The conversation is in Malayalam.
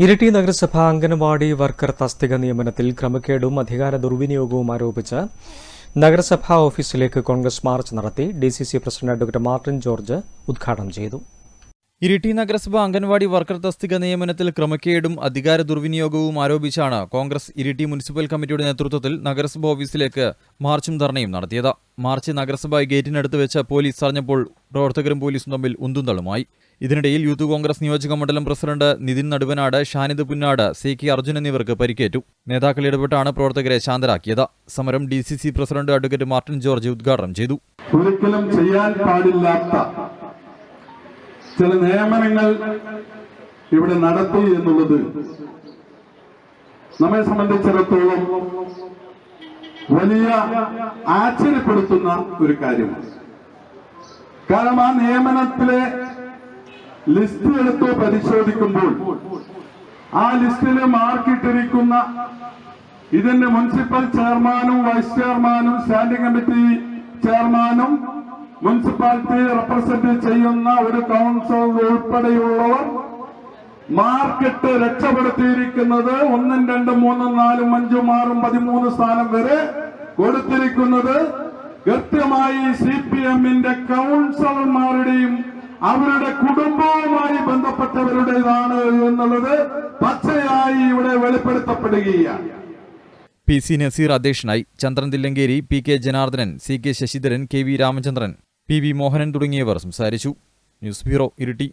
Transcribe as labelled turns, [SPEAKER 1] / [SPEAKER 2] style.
[SPEAKER 1] ഇരിട്ടി നഗരസഭ അംഗനവാടി വർക്കർ തസ്തിക നിയമനത്തിൽ ക്രമക്കേടും അധികാര ദുർവിനിയോഗവും ആരോപിച്ച് നഗരസഭാ ഓഫീസിലേക്ക് കോൺഗ്രസ് മാർച്ച് നടത്തി. DCC president advocate Martin George ഉദ്ഘാടനം ചെയ്തു.
[SPEAKER 2] ഇരിട്ടി നഗരസഭ അംഗൻവാടി വർക്കർ തസ്തിക നിയമനത്തിൽ ക്രമക്കേടും അധികാര ദുർവിനിയോഗവും ആരോപിച്ചാണ് കോൺഗ്രസ് ഇരിട്ടി മുനിസിപ്പൽ കമ്മിറ്റിയുടെ നേതൃത്വത്തിൽ നഗരസഭ ഓഫീസിലേക്ക് മാർച്ചും ധർണയും നടത്തിയത്. മാർച്ച് നഗരസഭ ഗേറ്റിനടുത്ത് വെച്ച് പോലീസ് തടഞ്ഞപ്പോൾ പ്രവർത്തകരും പോലീസും തമ്മിൽ ഉന്തും തള്ളുമായി. ഇതിനിടയിൽ യൂത്ത് കോൺഗ്രസ് നിയോജക മണ്ഡലം പ്രസിഡന്റ് നിതിൻ നടുവനാട്, ഷാനിദ് പുന്നാട്, CK അർജുൻ എന്നിവർക്ക് പരിക്കേറ്റു. നേതാക്കൾ ഇടപെട്ടാണ് പ്രവർത്തകരെ ശാന്തരാക്കിയത്. സമരം DCC president advocate Martin George ഉദ്ഘാടനം ചെയ്തു.
[SPEAKER 3] ഒരിക്കലും ചെയ്യാൻ പാടില്ലാത്ത ചില നിയമനങ്ങൾ ഇവിടെ നടത്തി എന്നുള്ളത് നമ്മെ സംബന്ധിച്ചിടത്തോളം വലിയ ആശ്ചര്യപ്പെടുത്തുന്ന ഒരു കാര്യമാണ്. കാരണം ആ നിയമനത്തിലെ ലിസ്റ്റ് എടുത്ത് പരിശോധിക്കുമ്പോൾ ആ ലിസ്റ്റിൽ മാർക്കിട്ടിരിക്കുന്ന ഇതിന്റെ മുനിസിപ്പൽ ചെയർമാനും വൈസ് ചെയർമാനും സ്റ്റാൻഡിംഗ് കമ്മിറ്റി ചെയർമാനും മുനിസിപ്പാലിറ്റി റെപ്രസെന്റ് ചെയ്യുന്ന ഒരു കൗൺസിൽ ഉൾപ്പെടെയുള്ളവർ മാർക്കിട്ട് രക്ഷപ്പെടുത്തിയിരിക്കുന്നത് 1, 2, 3, 4, 5, 6, 13 സ്ഥാനം വരെ കൊടുത്തിരിക്കുന്നത് കൃത്യമായി CPMന്റെ കൗൺസിലർമാരുടെയും അവരുടെ കുടുംബവുമായി ബന്ധപ്പെട്ടവരുടേതാണ് എന്നുള്ളത് പച്ചയായി ഇവിടെ വെളിപ്പെടുത്തപ്പെടുകയാണ്.
[SPEAKER 2] PC നസീർ അധ്യക്ഷനായി. ചന്ദ്രൻ Thillankeri, PK Janardhanan, CK Sasidharan, KV Ramachandran, PV Mohanan തുടങ്ങിയവർ സംസാരിച്ചു. News bureau, Iritty.